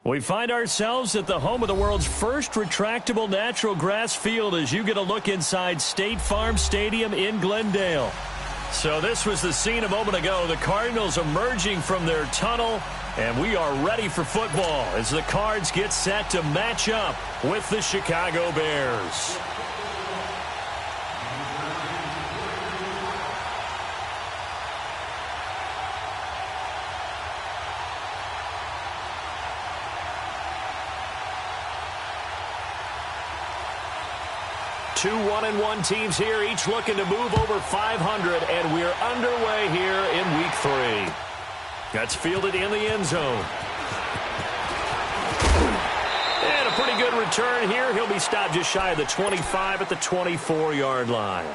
We find ourselves at the home of the world's first retractable natural grass field as you get a look inside State Farm Stadium in Glendale. So this was the scene a moment ago. The Cardinals emerging from their tunnel, and we are ready for football as the Cards get set to match up with the Chicago Bears. Two 1-1 teams here, each looking to move over 500, and we're underway here in Week 3. That's fielded in the end zone. And a pretty good return here. He'll be stopped just shy of the 25 at the 24-yard line.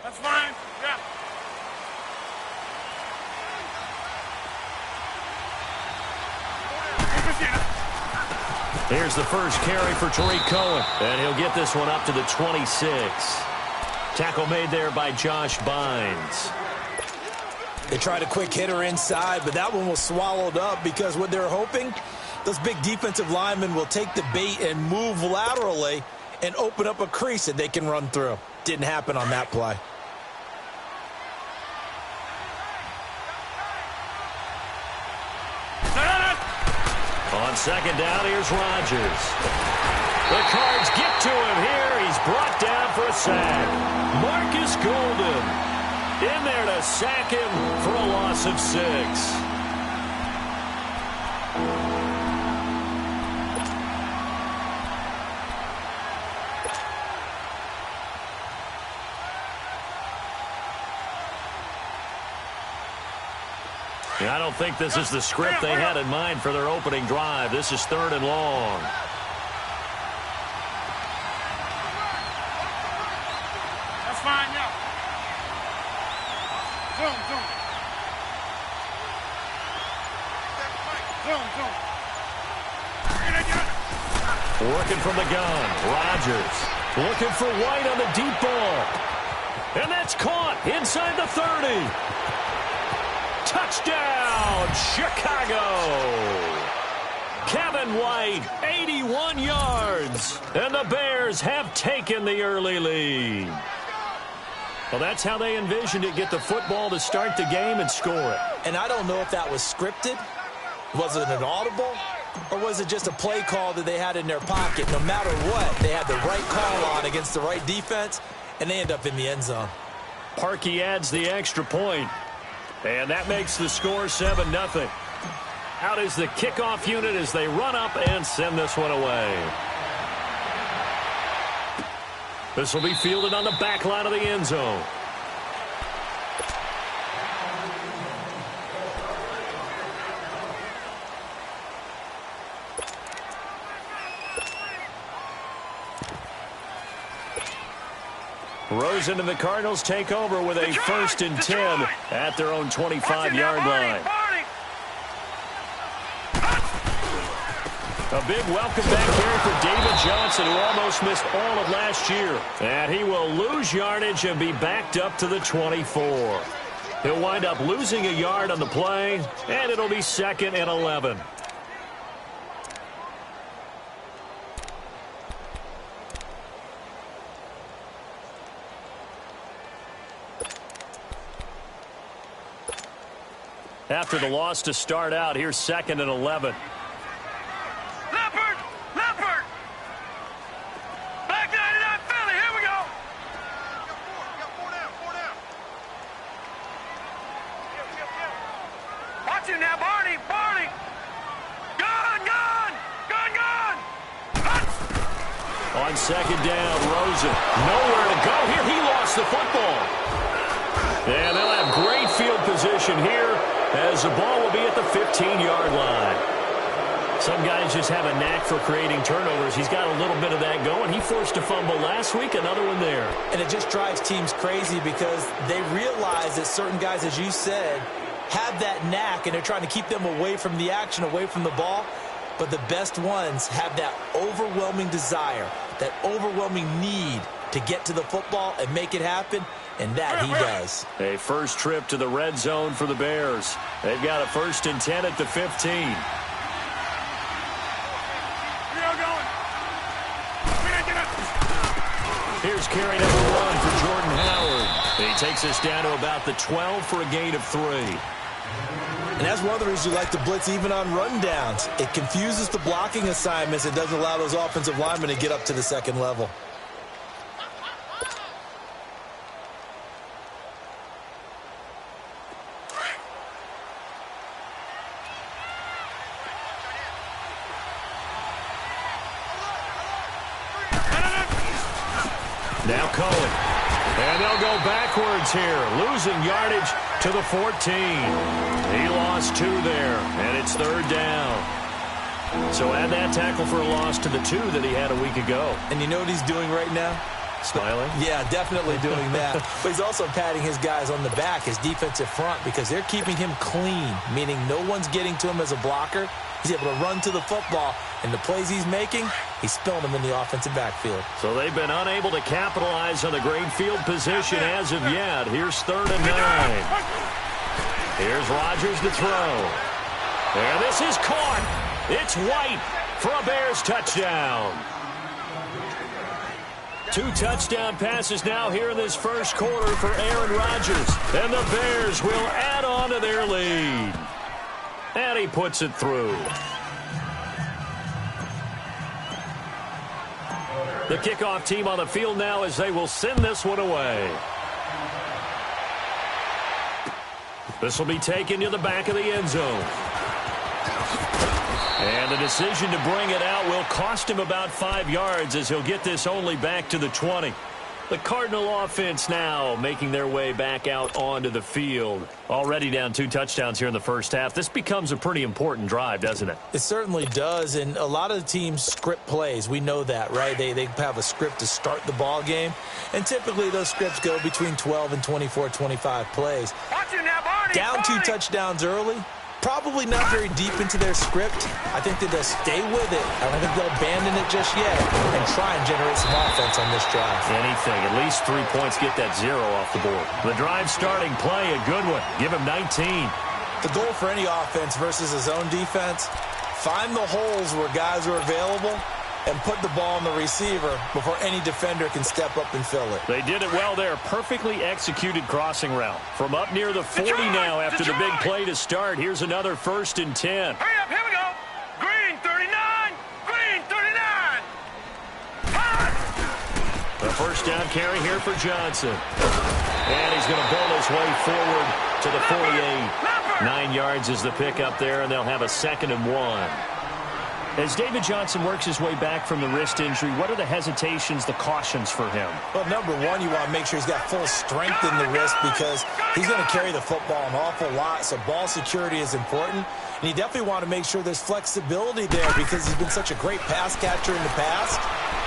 That's fine. Yeah. Here's the first carry for Tariq Cohen, and he'll get this one up to the 26. Tackle made there by Josh Bynes. They tried a quick hitter inside, but that one was swallowed up because what they're hoping, those big defensive linemen will take the bait and move laterally and open up a crease that they can run through. Didn't happen on that play. On second down, here's Rodgers. The Cards get to him here. He's brought down for a sack. Marcus Golden in there to sack him for a loss of 6. I don't think this is the script they had in mind for their opening drive. This is 3rd and long. That's fine, yeah. Zoom, zoom. Zoom, zoom. Working from the gun. Rodgers looking for White on the deep ball. And that's caught inside the 30. Touchdown, Chicago! Kevin White, 81 yards. And the Bears have taken the early lead. Well, that's how they envisioned it. Get the football to start the game and score it. And I don't know if that was scripted. Was it an audible? Or was it just a play call that they had in their pocket? No matter what, they had the right call on against the right defense, and they end up in the end zone. Parkey adds the extra point. And that makes the score 7-0. Out is the kickoff unit as they run up and send this one away. This will be fielded on the back line of the end zone. Rosen and the Cardinals take over with a 1st and 10 at their own 25-yard line. A big welcome back here for David Johnson, who almost missed all of last year. And he will lose yardage and be backed up to the 24. He'll wind up losing a yard on the play, and it'll be 2nd and 11. After the loss to start out, here's 2nd and 11. Leopard! Leopard! Black 99 Philly, here we go! Got four down. Watch him now, Barney! Gun! On 2nd down, Rosen. Nowhere to go here. He lost the football. And they'll have great field position here as the ball will be at the 15-yard line. Some guys just have a knack for creating turnovers. He's got a little bit of that going. He forced a fumble last week, another one there. And it just drives teams crazy because they realize that certain guys, as you said, have that knack, and they're trying to keep them away from the action, away from the ball. But the best ones have that overwhelming desire, that overwhelming need to get to the football and make it happen, and that he does. A first trip to the red zone for the Bears. They've got a 1st and 10 at the 15. Here's carry number 1 for Jordan Howard. He takes us down to about the 12 for a gain of 3. And that's one of the reasons you like to blitz even on rundowns. It confuses the blocking assignments. It doesn't allow those offensive linemen to get up to the second level. Now Cohen. And they'll go backwards here, losing yardage to the 14. He lost 2 there, and it's 3rd down. So add that tackle for a loss to the 2 that he had a week ago. And you know what he's doing right now? Smiling? Yeah, definitely doing that. But he's also patting his guys on the back, his defensive front, because they're keeping him clean, meaning no one's getting to him as a blocker. He's able to run to the football, and the plays he's making, he's spilling them in the offensive backfield. So they've been unable to capitalize on the great field position as of yet. Here's 3rd and 9. Here's Rodgers to throw. And this is caught. It's White for a Bears touchdown. 2 touchdown passes now here in this first quarter for Aaron Rodgers. And the Bears will add on to their lead. And he puts it through. The kickoff team on the field now as they will send this one away. This will be taken to the back of the end zone. And the decision to bring it out will cost him about 5 yards as he'll get this only back to the 20. The Cardinal offense now making their way back out onto the field. Already down 2 touchdowns here in the first half. This becomes a pretty important drive, doesn't it? It certainly does, and a lot of the teams script plays. We know that, right? They have a script to start the ball game, and typically those scripts go between 12 and 24, 25 plays. Down 2 touchdowns early. Probably not very deep into their script. I think that they'll stay with it. I don't think they'll abandon it just yet and try and generate some offense on this drive. Anything. At least 3 points get that 0 off the board. The drive starting play, a good one. Give him 19. The goal for any offense versus his own defense, find the holes where guys are available and put the ball on the receiver before any defender can step up and fill it. They did it well there. Perfectly executed crossing route. From up near the 40 now after the big play to start. Here's another 1st and 10. Hurry up, here we go. Green 39. Green 39. The first down carry here for Johnson. And he's going to bowl his way forward to the 48. 9 yards is the pickup there, and they'll have a 2nd and 1. As David Johnson works his way back from the wrist injury, what are the hesitations, the cautions for him? Well, number 1, you want to make sure he's got full strength in the wrist because he's going to carry the football an awful lot, so ball security is important. And you definitely want to make sure there's flexibility there because he's been such a great pass catcher in the past.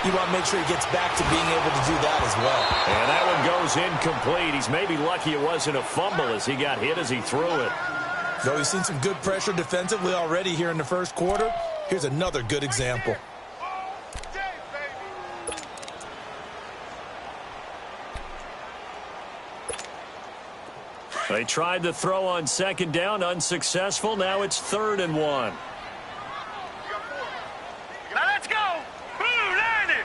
You want to make sure he gets back to being able to do that as well. And that one goes incomplete. He's maybe lucky it wasn't a fumble as he got hit as he threw it. Though he's seen some good pressure defensively already here in the first quarter, here's another good example. They tried to throw on 2nd down, unsuccessful. Now it's 3rd and 1. Now let's go. Blue 90.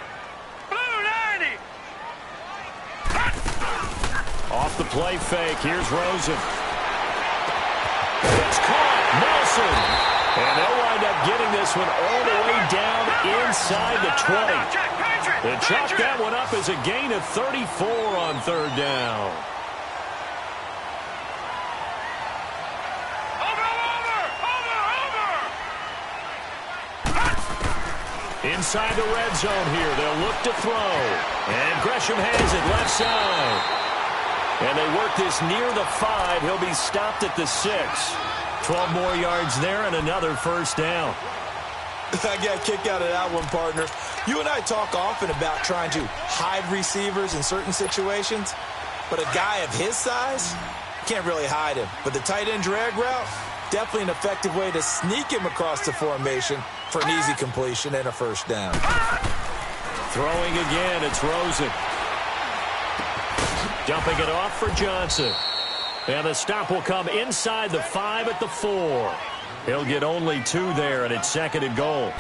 Blue 90. Off the play fake. Here's Rosen. It's caught. Nelson. And they'll wind up getting this one all the way down inside the 20. They chalk that one up as a gain of 34 on 3rd down. Inside the red zone here. They'll look to throw. And Gresham has it left side. And they work this near the 5. He'll be stopped at the 6. 12 more yards there and another 1st down. I got a kick out of that one, partner. You and I talk often about trying to hide receivers in certain situations, but a guy of his size, Can't really hide him. But the tight end drag route, definitely an effective way to sneak him across the formation for an easy completion and a first down. Throwing again, it's Rosen. Dumping it off for Johnson. And the stop will come inside the 5 at the 4. He'll get only 2 there, and it's 2nd and goal.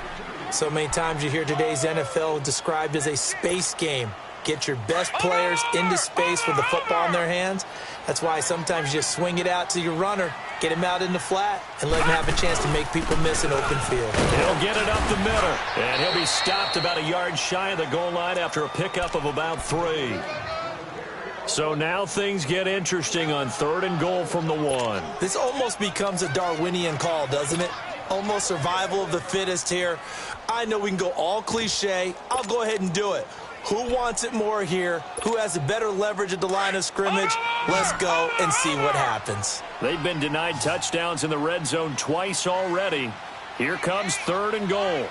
So many times you hear today's NFL described as a space game. Get your best players into space with the football in their hands. That's why sometimes you just swing it out to your runner, get him out in the flat, and let him have a chance to make people miss an open field. He'll get it up the middle, and he'll be stopped about a yard shy of the goal line after a pickup of about 3. So now things get interesting on 3rd and goal from the 1. This almost becomes a Darwinian call, doesn't it? Almost survival of the fittest here. I know we can go all cliche. I'll go ahead and do it. Who wants it more here? Who has a better leverage at the line of scrimmage? Let's go and see what happens. They've been denied touchdowns in the red zone twice already. Here comes 3rd and goal.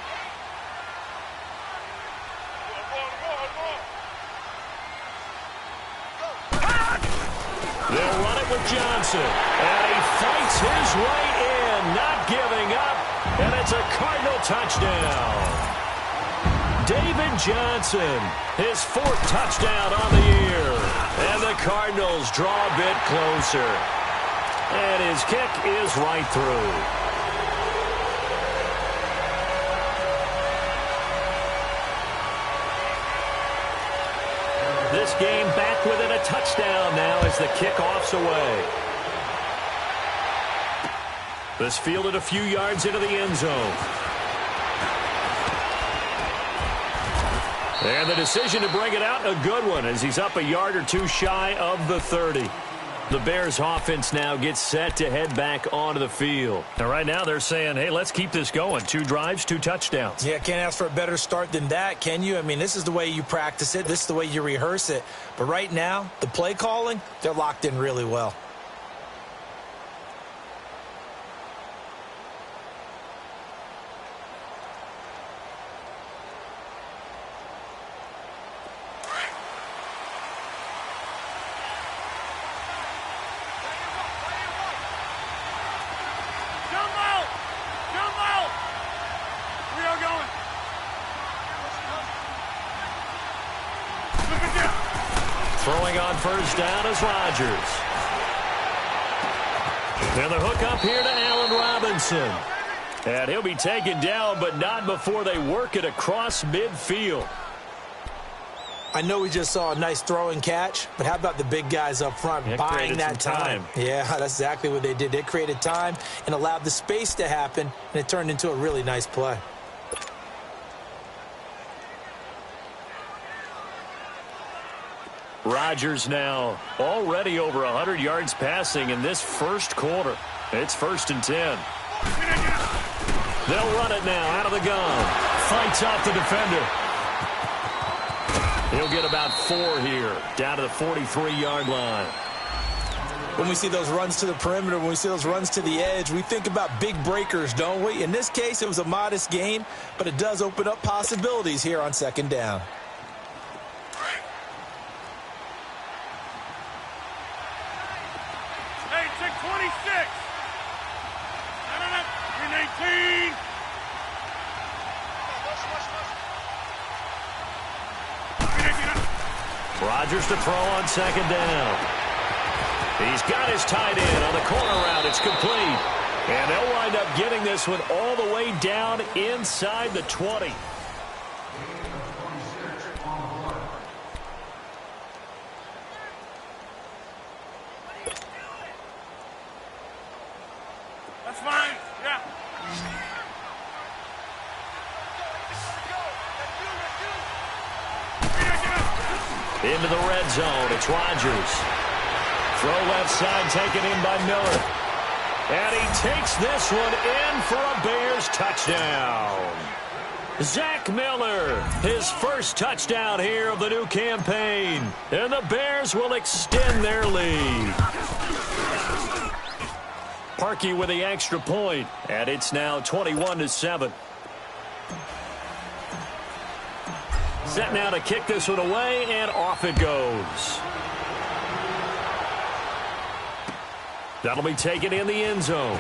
They'll run it with Johnson. And he fights his way in, not giving up. And it's a Cardinal touchdown. David Johnson, his 4th touchdown on the year. And the Cardinals draw a bit closer. And his kick is right through. This game back within a touchdown now as the kickoff's away. This fielded a few yards into the end zone. And the decision to bring it out, a good one, as he's up a yard or 2 shy of the 30. The Bears offense now gets set to head back onto the field. And right now they're saying, hey, let's keep this going. 2 drives, 2 touchdowns. Yeah, can't ask for a better start than that, can you? I mean, this is the way you practice it. This is the way you rehearse it. But right now, the play calling, they're locked in really well. Throwing on first down is Rodgers. And the hook up here to Allen Robinson. And he'll be taken down, but not before they work it across midfield. I know we just saw a nice throw and catch, but how about the big guys up front buying that time? Yeah, that's exactly what they did. They created time and allowed the space to happen, and it turned into a really nice play. Rodgers now already over 100 yards passing in this first quarter. It's 1st and 10. They'll run it now out of the gun. Fights off the defender. He'll get about 4 here, down to the 43-yard line. When we see those runs to the perimeter, when we see those runs to the edge, we think about big breakers, don't we? In this case, it was a modest gain, but it does open up possibilities here on 2nd down. Hey, check 26. No. 18. Rodgers to throw on 2nd down. He's got his tight end on the corner route. It's complete. And they'll wind up getting this one all the way down inside the 20. That's fine. Yeah. Into the red zone. It's Rodgers. Throw left side taken in by Miller. And he takes this one in for a Bears touchdown. Zach Miller, his first touchdown here of the new campaign. And the Bears will extend their lead. Parkey with the extra point. And it's now 21-7. Set now to kick this one away, and off it goes. That'll be taken in the end zone.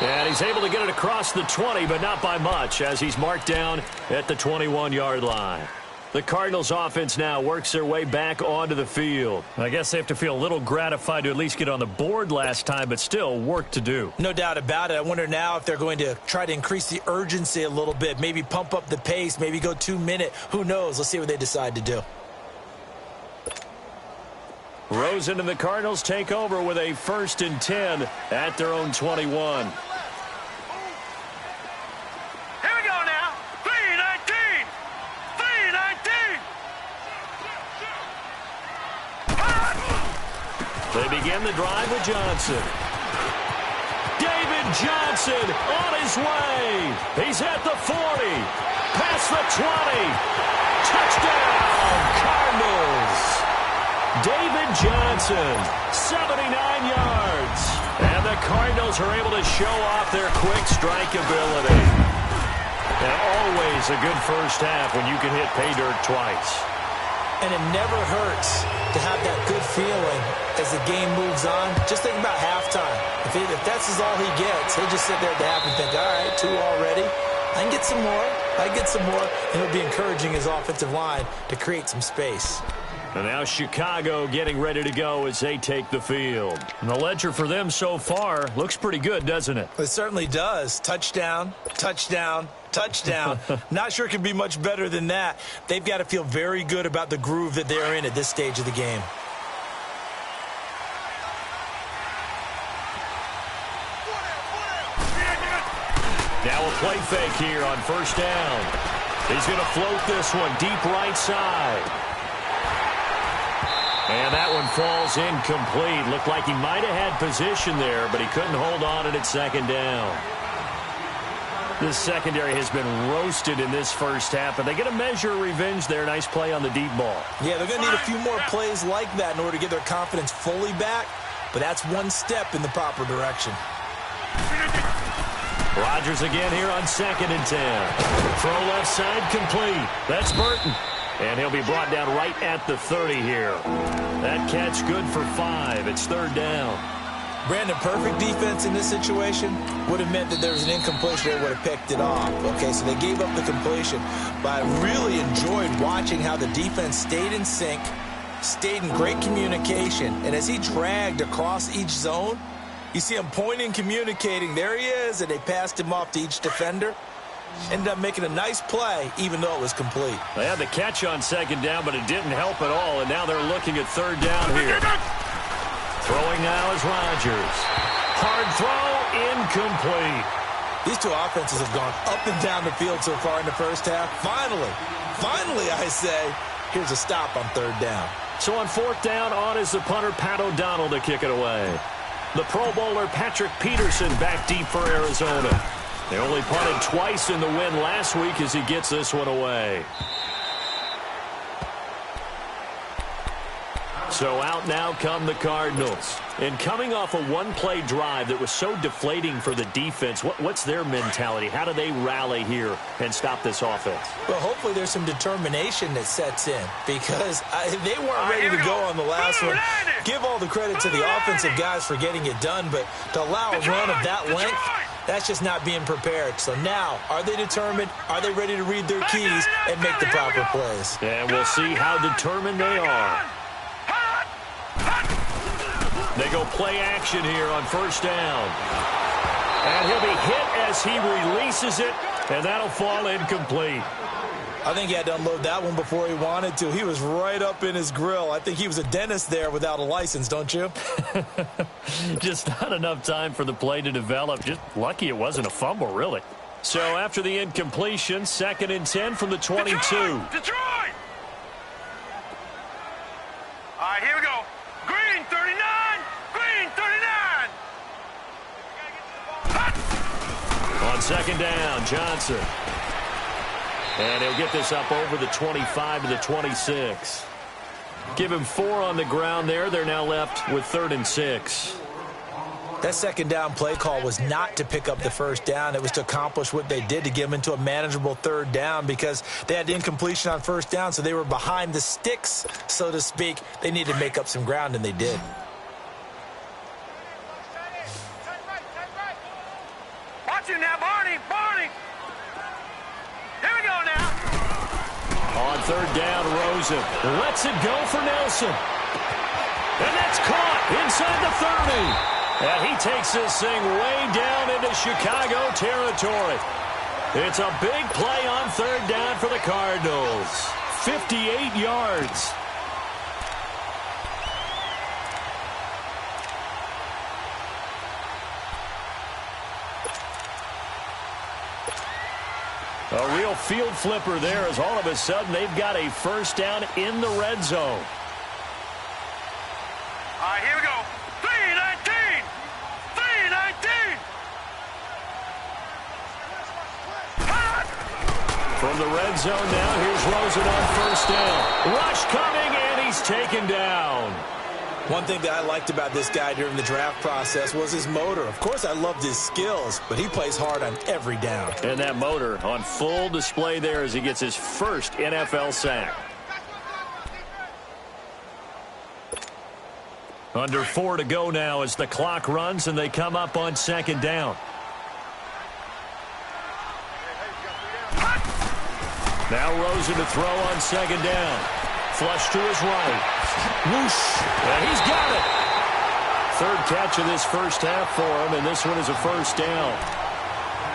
And he's able to get it across the 20, but not by much, as he's marked down at the 21-yard line. The Cardinals offense now works their way back onto the field. I guess they have to feel a little gratified to at least get on the board last time, but still work to do. No doubt about it. I wonder now if they're going to try to increase the urgency a little bit, maybe pump up the pace, maybe go 2-minute. Who knows? Let's see what they decide to do. Rosen and the Cardinals take over with a 1st and 10 at their own 21. They begin the drive with Johnson. David Johnson on his way. He's at the 40. Past the 20. Touchdown, Cardinals. David Johnson, 79 yards. And the Cardinals are able to show off their quick strike ability. And always a good first half when you can hit pay dirt twice. And it never hurts to have that good feeling as the game moves on. Just think about halftime. If that's all he gets, he'll just sit there at the half and think, all right, 2 already. I can get some more. I can get some more. And he'll be encouraging his offensive line to create some space. And now Chicago getting ready to go as they take the field. And the ledger for them so far looks pretty good, doesn't it? It certainly does. Touchdown, touchdown, touchdown. Not sure it can be much better than that. They've got to feel very good about the groove that they're in at this stage of the game. Now a play fake here on 1st down. He's going to float this one deep right side. And that one falls incomplete. Looked like he might have had position there, but he couldn't hold on it at 2nd down. This secondary has been roasted in this first half, but they get a measure of revenge there. Nice play on the deep ball. Yeah, they're going to need a few more plays like that in order to get their confidence fully back, but that's one step in the proper direction. Rodgers again here on 2nd and 10. Throw left side complete. That's Burton. And he'll be brought down right at the 30 here. That catch good for 5. It's 3rd down. Brandon, perfect defense in this situation would have meant that there was an incompletion. They would have picked it off. Okay, so they gave up the completion. But I really enjoyed watching how the defense stayed in sync, stayed in great communication. And as he dragged across each zone, you see him pointing, communicating. There he is, and they passed him off to each defender. Ended up making a nice play, even though it was complete. They had the catch on 2nd down, but it didn't help at all, and now they're looking at 3rd down here. Throwing now is Rodgers. Hard throw, incomplete. These two offenses have gone up and down the field so far in the first half. Finally, I say, here's a stop on 3rd down. So on 4th down, on is the punter, Pat O'Donnell, to kick it away. The Pro Bowler, Patrick Peterson, back deep for Arizona. They only punted twice in the win last week as he gets this one away. So out now come the Cardinals. And coming off a one-play drive that was so deflating for the defense, what's their mentality? How do they rally here and stop this offense? Well, hopefully there's some determination that sets in because they weren't ready to go on the last one. Give all the credit to the offensive guys for getting it done, but to allow a run of that length, that's just not being prepared. So now, are they determined? Are they ready to read their keys and make the proper plays? And we'll see how determined they are. They go play action here on 1st down. And he'll be hit as he releases it, and that'll fall incomplete. I think he had to unload that one before he wanted to. He was right up in his grill. I think he was a dentist there without a license, don't you? Just not enough time for the play to develop. Just lucky it wasn't a fumble, really. So after the incompletion, 2nd and 10 from the 22. Detroit! All right, here we go. Green 39! Green 39! On 2nd down, Johnson. And he'll get this up over the 25 to the 26. Give him 4 on the ground there. They're now left with 3rd and 6. That second down play call was not to pick up the first down. It was to accomplish what they did to get them into a manageable third down because they had incompletion on first down, so they were behind the sticks, so to speak. They needed to make up some ground, and they did. Watch it now, Barney. Barney. Here we go now. On third down, Rosen lets it go for Nelson. And that's caught inside the 30. And he takes this thing way down into Chicago territory. It's a big play on third down for the Cardinals. 58 yards. A real field flipper there as all of a sudden they've got a first down in the red zone. All right, here we go. 3-19. 3-19. From the red zone now, here's Rosen on first down. Rush coming, and he's taken down. One thing that I liked about this guy during the draft process was his motor. Of course, I loved his skills, but he plays hard on every down. And that motor on full display there as he gets his first NFL sack. Under 4 to go now as the clock runs and they come up on second down. Now Rosen to throw on second down. Flush to his right. Whoosh. And he's got it. Third catch of this first half for him, and this one is a first down.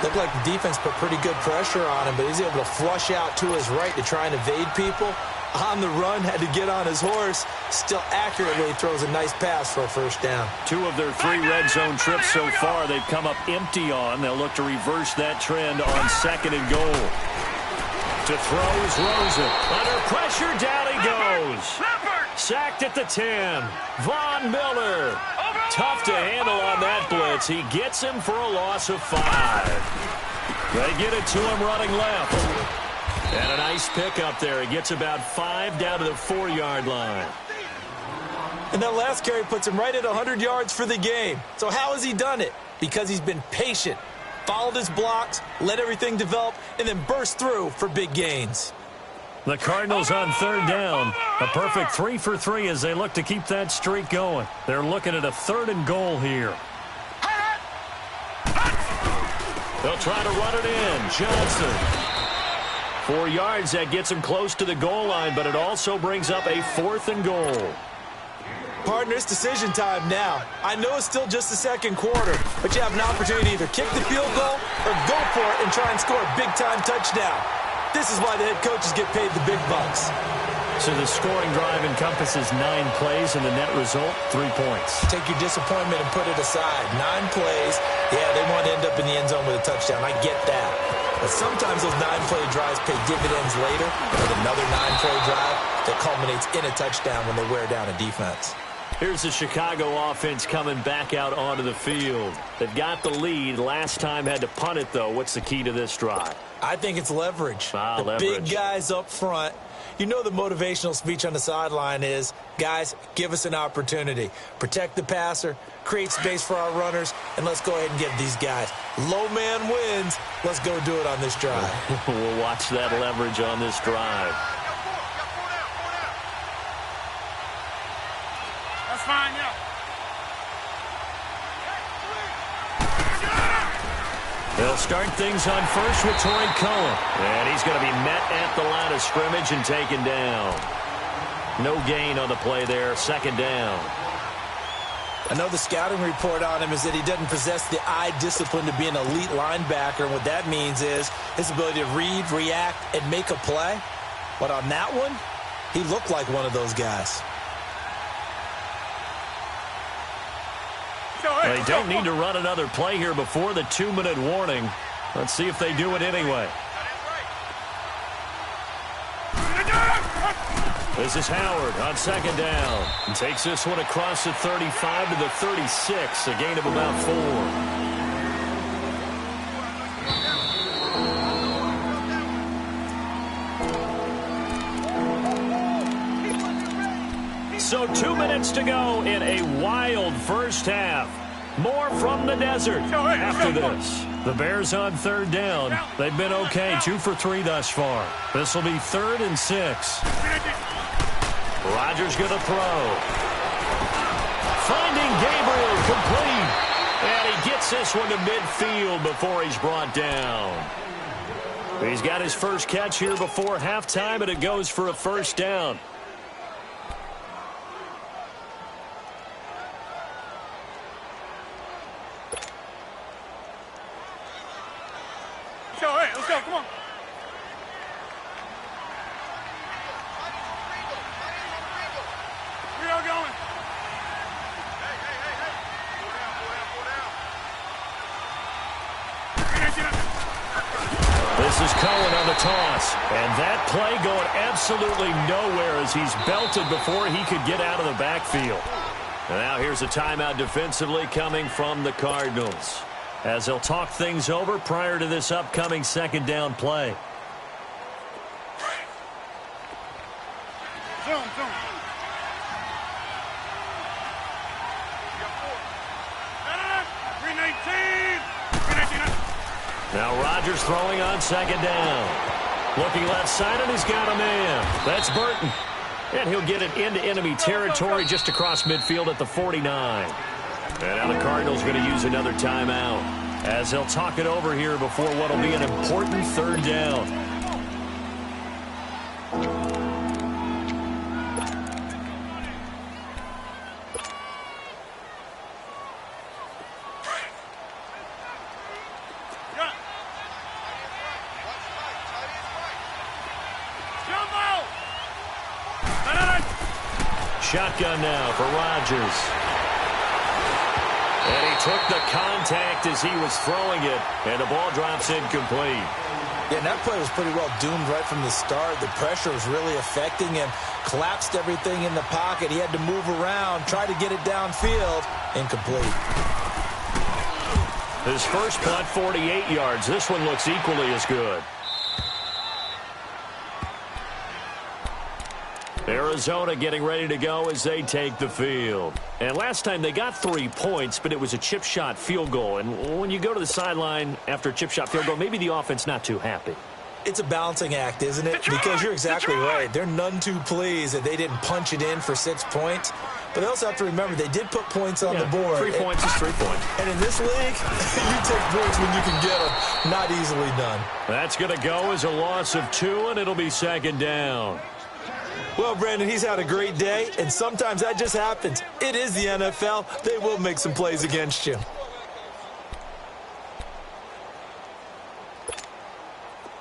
Looked like the defense put pretty good pressure on him, but he's able to flush out to his right to try and evade people. On the run, had to get on his horse. Still accurately throws a nice pass for a first down. 2 of their 3 red zone trips so far they've come up empty on. They'll look to reverse that trend on second and goal. To throw is Rosen. Under pressure, down he goes. Sacked at the 10. Von Miller. Tough to handle on that blitz. He gets him for a loss of 5. They get it to him running left. And a nice pickup there. He gets about 5 down to the 4-yard line. And that last carry puts him right at 100 yards for the game. So how has he done it? Because he's been patient, followed his blocks, let everything develop, and then burst through for big gains. The Cardinals on third down. A perfect 3 for 3 as they look to keep that streak going. They're looking at a 3rd and goal here. They'll try to run it in. Johnson. 4 yards, that gets him close to the goal line, but it also brings up a 4th and goal. Partner, it's decision time now. I know it's still just the second quarter, but you have an opportunity to either kick the field goal or go for it and try and score a big-time touchdown. This is why the head coaches get paid the big bucks. So the scoring drive encompasses 9 plays, and the net result, 3 points. Take your disappointment and put it aside. 9 plays. Yeah, they want to end up in the end zone with a touchdown. I get that. But sometimes those 9-play drives pay dividends later with another 9-play drive that culminates in a touchdown when they wear down a defense. Here's the Chicago offense coming back out onto the field. They've got the lead. Last time had to punt it, though. What's the key to this drive? I think it's leverage. The big guys up front. You know the motivational speech on the sideline is, guys, give us an opportunity. Protect the passer, create space for our runners, and let's go ahead and get these guys. Low man wins. Let's go do it on this drive. We'll watch that leverage on this drive. That's fine, yeah. They'll start things on first with Torrey Cohen. And he's going to be met at the line of scrimmage and taken down. No gain on the play there. Second down. I know the scouting report on him is that he doesn't possess the eye discipline to be an elite linebacker. And what that means is his ability to read, react, and make a play. But on that one, he looked like one of those guys. They don't need to run another play here before the 2-minute warning. Let's see if they do it anyway. This is Howard on second down. And takes this one across the 35 to the 36, a gain of about 4. So 2 minutes to go in a wild first half. More from the desert after this. The Bears on third down. They've been okay, 2 for 3 thus far. This will be 3rd and 6. Rodgers going to throw. Finding Gabriel, complete. And he gets this one to midfield before he's brought down. He's got his first catch here before halftime, and it goes for a first down. Let's go, come on. Where y'all going? This is Cohen on the toss. And that play going absolutely nowhere as he's belted before he could get out of the backfield. And now here's a timeout defensively coming from the Cardinals, as they'll talk things over prior to this upcoming second down play. Zoom. 319. Now Rodgers throwing on second down. Looking left side, and he's got a man. That's Burton. And he'll get it into enemy territory just across midfield at the 49. And now the Cardinals going to use another timeout, as they'll talk it over here before what will be an important third down. Shotgun now for Rodgers. And he took the contact as he was throwing it, and the ball drops incomplete. Yeah, and that play was pretty well doomed right from the start. The pressure was really affecting him. Collapsed everything in the pocket. He had to move around, try to get it downfield. Incomplete. His first punt, 48 yards. This one looks equally as good. Arizona getting ready to go as they take the field. And last time they got 3 points, but it was a chip shot field goal. And when you go to the sideline after a chip shot field goal, maybe the offense not too happy. It's a balancing act, isn't it? Because you're exactly right. They're none too pleased that they didn't punch it in for 6 points. But they also have to remember they did put points on the board. 3 points is 3 points. And in this league, you take points when you can get them. Not easily done. That's going to go as a loss of 2, and it'll be second down. Well, Brandon, he's had a great day, and sometimes that just happens. It is the NFL. They will make some plays against you.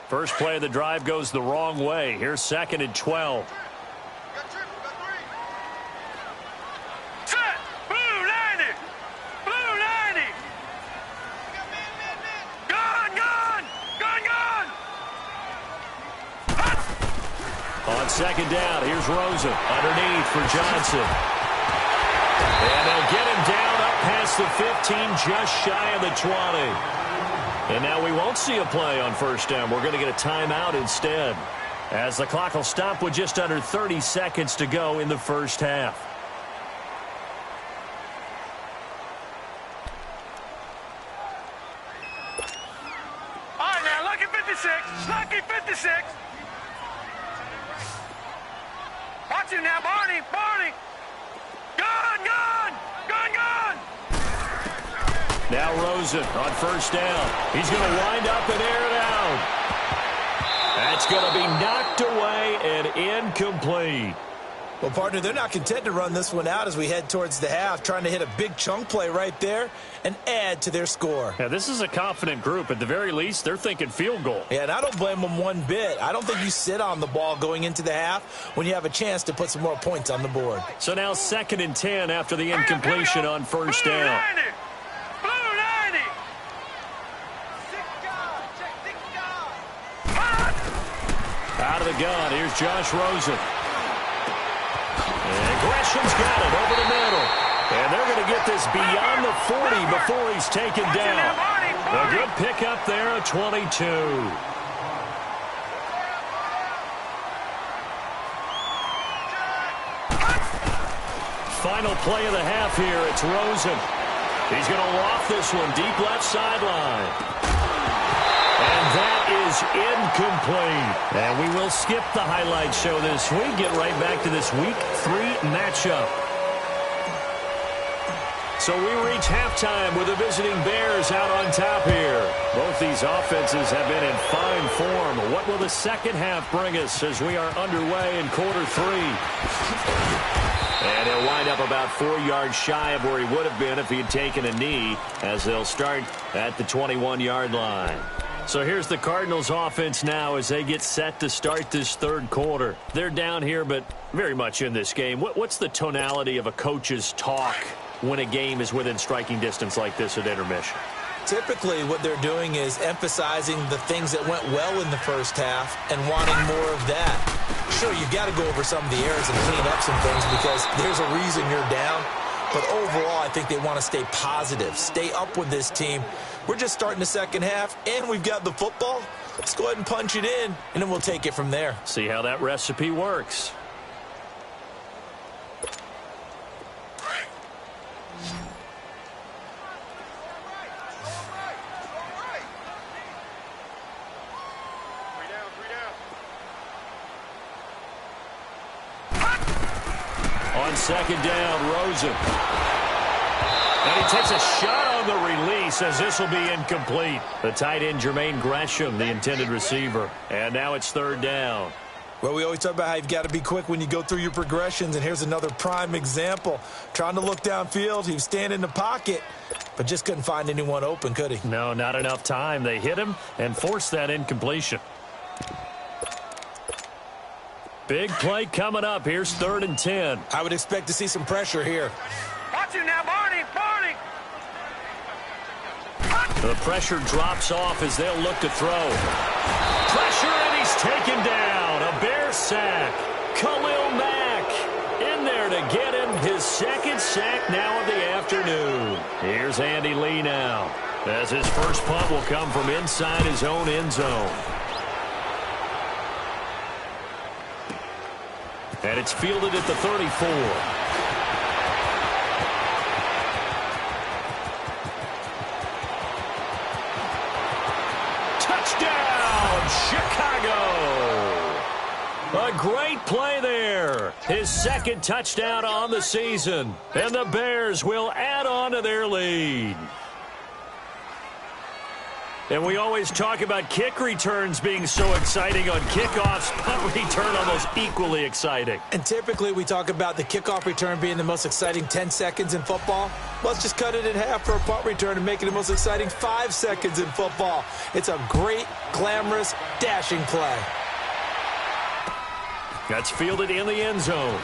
First play of the drive goes the wrong way. Here's 2nd and 12. Set! Blue 90! Blue 90! Gun! On second down, here's Rosen underneath for Johnson. And they'll get him down up past the 15, just shy of the 20. And now we won't see a play on first down. We're going to get a timeout instead, as the clock will stop with just under 30 seconds to go in the first half. All right, now, lucky 56. Lucky 56. Watch him now, Barney. Gun! Now Rosen on first down. He's going to wind up and air it out. That's going to be knocked away and incomplete. Well, partner, they're not content to run this one out as we head towards the half, trying to hit a big chunk play right there and add to their score. Yeah, this is a confident group. At the very least, they're thinking field goal. Yeah, and I don't blame them one bit. I don't think you sit on the ball going into the half when you have a chance to put some more points on the board. So now 2nd and 10 after the incompletion on first down. Blue 90! Out of the gun, here's Josh Rosen. And Gresham's got it over the middle. And they're going to get this beyond the 40 before he's taken down. A good pickup there at 22. Final play of the half here. It's Rosen. He's going to loft this one deep left sideline. And that is incomplete. And we will skip the highlight show this week. Get right back to this Week 3 matchup. So we reach halftime with the visiting Bears out on top here. Both these offenses have been in fine form. What will the second half bring us as we are underway in quarter 3? And he'll wind up about 4 yards shy of where he would have been if he had taken a knee, as they'll start at the 21-yard line. So here's the Cardinals offense now as they get set to start this third quarter. They're down here, but very much in this game. What's the tonality of a coach's talk when a game is within striking distance like this at intermission? Typically, what they're doing is emphasizing the things that went well in the first half and wanting more of that. Sure, you've got to go over some of the errors and clean up some things because there's a reason you're down. But overall, I think they want to stay positive, stay up with this team. We're just starting the second half, and we've got the football. Let's go ahead and punch it in, and then we'll take it from there. See how that recipe works. On second down, Rosen. And he takes a shot on the release as this will be incomplete. The tight end, Jermaine Gresham, the intended receiver. And now it's third down. Well, we always talk about how you've got to be quick when you go through your progressions, and here's another prime example. Trying to look downfield, he was standing in the pocket, but just couldn't find anyone open, could he? No, not enough time. They hit him and forced that incompletion. Big play coming up. Here's 3rd and 10. I would expect to see some pressure here. Watch it now, Barney. Barney. The pressure drops off as they'll look to throw. Pressure, and he's taken down. A Bear sack. Khalil Mack in there to get him his second sack now of the afternoon. Here's Andy Lee now, as his first punt will come from inside his own end zone. And it's fielded at the 34. Touchdown, Chicago! A great play there. His second touchdown on the season. And the Bears will add on to their lead. And we always talk about kick returns being so exciting on kickoffs. Punt return almost equally exciting. And typically we talk about the kickoff return being the most exciting 10 seconds in football. Let's just cut it in half for a punt return and make it the most exciting 5 seconds in football. It's a great, glamorous, dashing play. That's fielded in the end zone.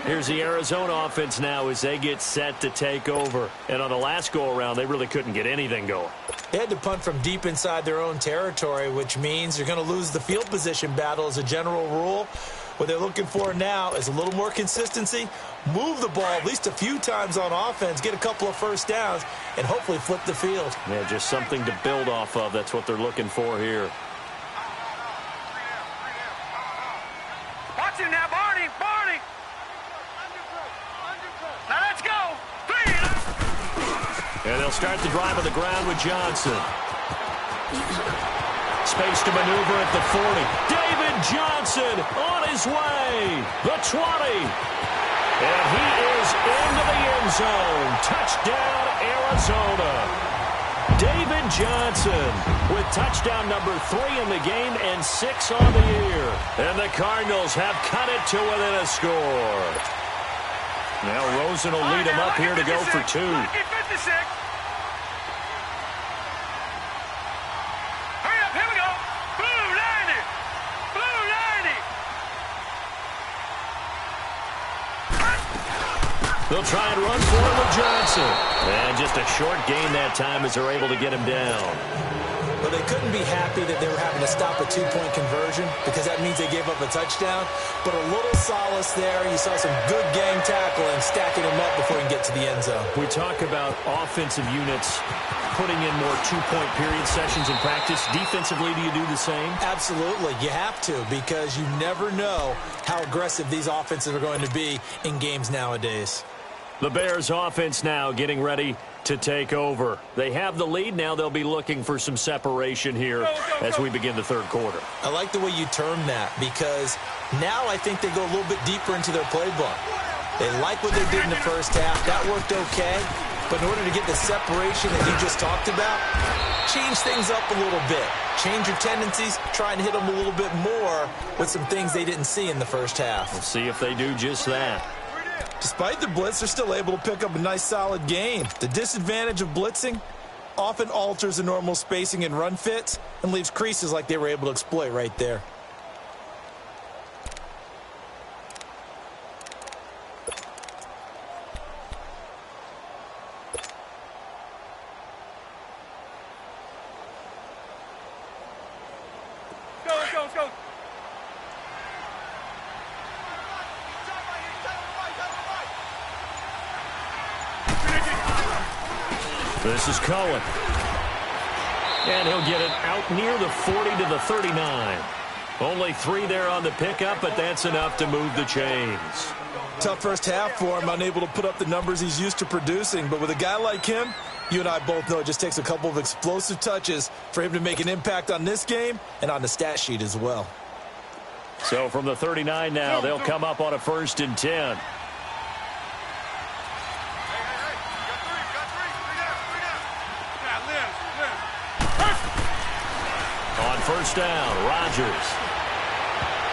Here's the Arizona offense now as they get set to take over. And on the last go-around, they really couldn't get anything going. They had to punt from deep inside their own territory, which means you're going to lose the field position battle as a general rule. What they're looking for now is a little more consistency, move the ball at least a few times on offense, get a couple of first downs, and hopefully flip the field. Yeah, just something to build off of. That's what they're looking for here. Watch it now, Barney. Barney. Now let's go. 3. And they'll start the drive on the ground with Johnson. Space to maneuver at the 40. David Johnson on his way. The 20. And he is into the end zone. Touchdown, Arizona. David Johnson with touchdown number 3 in the game and 6 on the year. And the Cardinals have cut it to within a score. Now Rosen will lead him up here to go for 2. They'll try and run for it with Johnson. And just a short gain that time as they're able to get him down. Well, they couldn't be happy that they were having to stop a two-point conversion because that means they gave up a touchdown. But a little solace there. You saw some good gang tackling, stacking them up before you can get to the end zone. We talk about offensive units putting in more two-point period sessions in practice. Defensively, do you do the same? Absolutely. You have to because you never know how aggressive these offenses are going to be in games nowadays. The Bears offense now getting ready to take over. They have the lead. Now they'll be looking for some separation here as we begin the third quarter. I like the way you term that because now I think they go a little bit deeper into their playbook. They like what they did in the first half. That worked okay. But in order to get the separation that you just talked about, change things up a little bit. Change your tendencies. Try and hit them a little bit more with some things they didn't see in the first half. We'll see if they do just that. Despite the blitz, they're still able to pick up a nice, solid gain. The disadvantage of blitzing often alters the normal spacing and run fits and leaves creases like they were able to exploit right there. Let's go. This is Cohen. And he'll get it out near the 40 to the 39. Only 3 there on the pickup, but that's enough to move the chains. Tough first half for him, unable to put up the numbers he's used to producing. But with a guy like him, you and I both know it just takes a couple of explosive touches for him to make an impact on this game and on the stat sheet as well. So from the 39 now, they'll come up on a 1st and 10. On 1st down, Rodgers.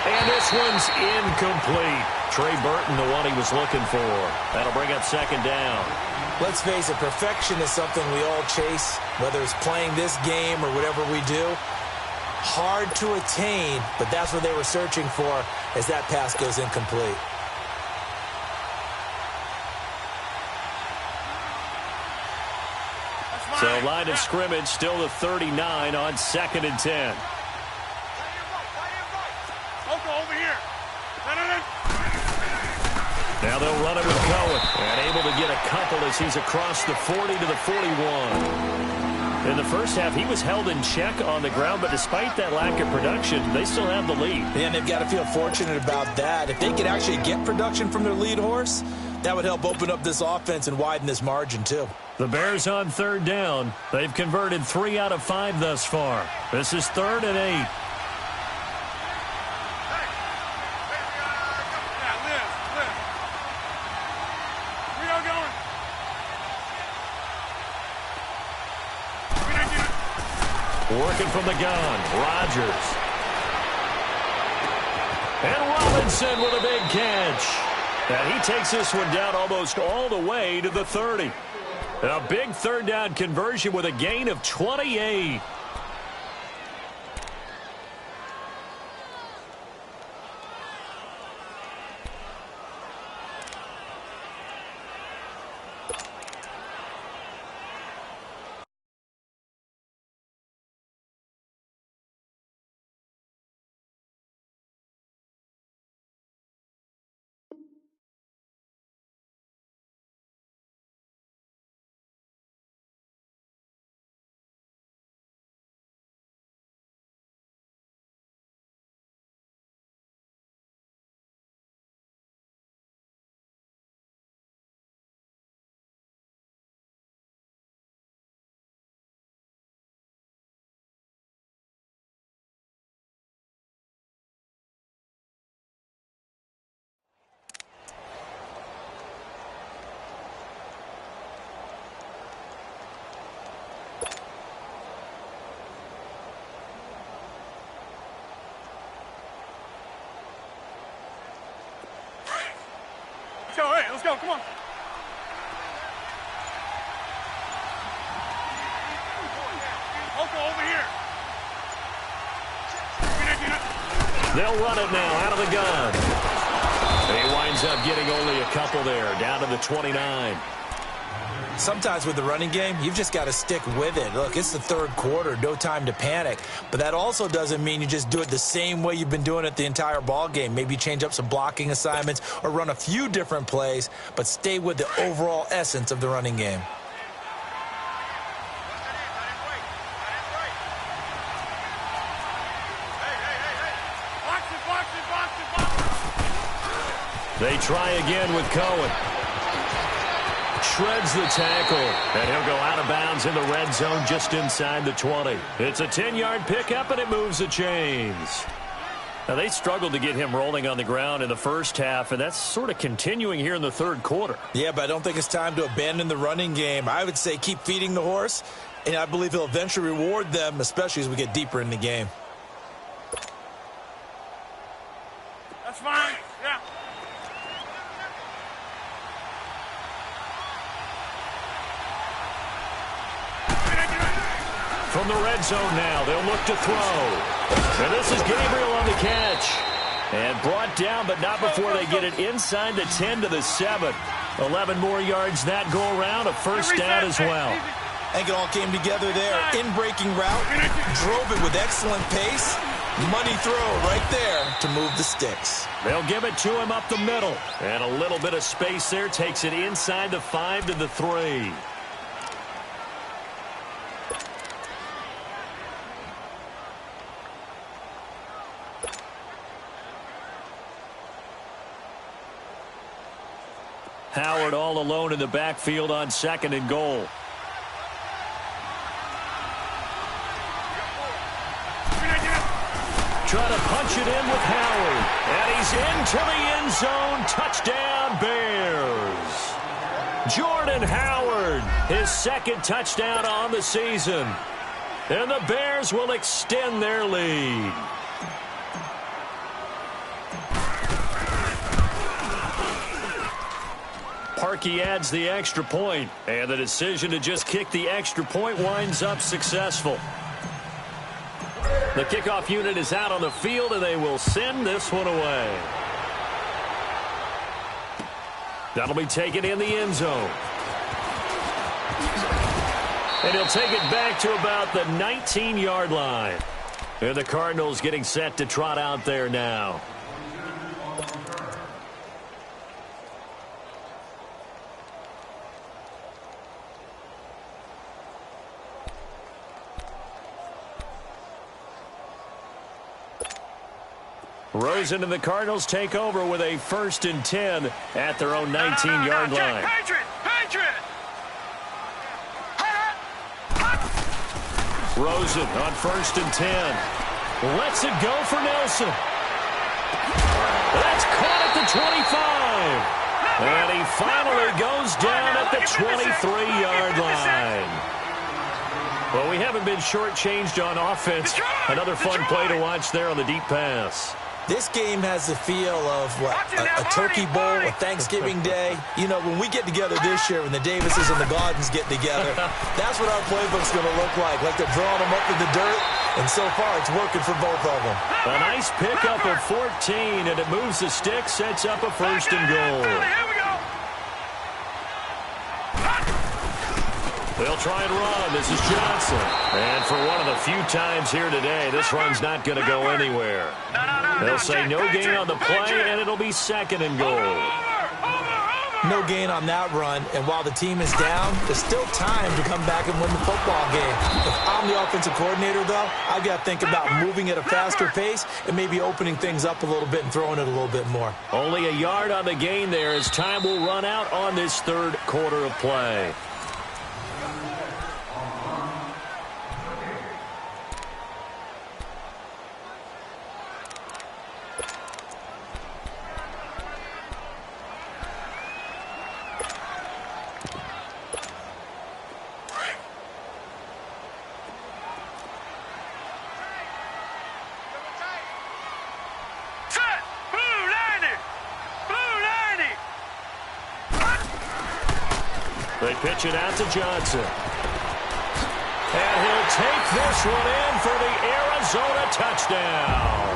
And this one's incomplete. Trey Burton, the one he was looking for. That'll bring up 2nd down. Let's face it, perfection is something we all chase, whether it's playing this game or whatever we do. Hard to attain, but that's what they were searching for as that pass goes incomplete. So line of scrimmage still the 39 on 2nd and 10. Over here. Now they'll run it with Cohen. And able to get a couple as he's across the 40 to the 41. In the first half, he was held in check on the ground, but despite that lack of production, they still have the lead. And they've got to feel fortunate about that. If they could actually get production from their lead horse, that would help open up this offense and widen this margin too. The Bears on 3rd down. They've converted 3 out of 5 thus far. This is 3rd and 8. Working from the gun, Rodgers. And Robinson with a big catch. And he takes this one down almost all the way to the 30. A big 3rd down conversion with a gain of 28. Let's go, come on. Over here. They'll run it now out of the gun. He winds up getting only a couple there, down to the 29. Sometimes with the running game, you've just got to stick with it. Look, it's the third quarter, no time to panic. But that also doesn't mean you just do it the same way you've been doing it the entire ball game. Maybe change up some blocking assignments or run a few different plays, but stay with the overall essence of the running game. They try again with Cohen. Shreds the tackle, and he'll go out of bounds in the red zone just inside the 20. It's a 10-yard pickup, and it moves the chains. Now, they struggled to get him rolling on the ground in the first half, and that's sort of continuing here in the third quarter. Yeah, but I don't think it's time to abandon the running game. I would say keep feeding the horse, and I believe he'll eventually reward them, especially as we get deeper in the game. That's fine. Yeah. From the red zone now, they'll look to throw. And this is Gabriel on the catch. And brought down, but not before they get it inside the 10 to the 7. 11 more yards that go around, a first down as well. I think it all came together there. In-breaking route, drove it with excellent pace. Money throw right there to move the sticks. They'll give it to him up the middle. And a little bit of space there takes it inside the 5 to the 3. Howard all alone in the backfield on 2nd and goal. Try to punch it in with Howard. And he's into the end zone. Touchdown, Bears. Jordan Howard, his 2nd touchdown on the season. And the Bears will extend their lead. Parkey adds the extra point, and the decision to just kick the extra point winds up successful. The kickoff unit is out on the field, and they will send this one away. That'll be taken in the end zone. And he'll take it back to about the 19-yard line. And the Cardinals getting set to trot out there now. Rosen and the Cardinals take over with a 1st and 10 at their own 19-yard line. Patriot! Rosen on 1st and 10. Lets it go for Nelson. That's caught at the 25. And he finally goes down at the 23-yard line. Well, we haven't been shortchanged on offense. Another fun play to watch there on the deep pass. This game has the feel of, what, a turkey bowl, a Thanksgiving day. You know, when we get together this year, when the Davises and the Gardens get together, that's what our playbook's going to look like. Like they're drawing them up in the dirt, and so far it's working for both of them. A nice pickup of 14, and it moves the stick, sets up a 1st and goal. Here we go. They'll try and run. This is Johnson. And for one of the few times here today, this run's not going to go anywhere. They'll say no gain on the play, and it'll be 2nd and goal. No gain on that run, and while the team is down, there's still time to come back and win the football game. If I'm the offensive coordinator, though, I've got to think about moving at a faster pace and maybe opening things up a little bit and throwing it a little bit more. Only a yard on the gain there as time will run out on this 3rd quarter of play. They pitch it out to Johnson. And he'll take this one in for the Arizona touchdown.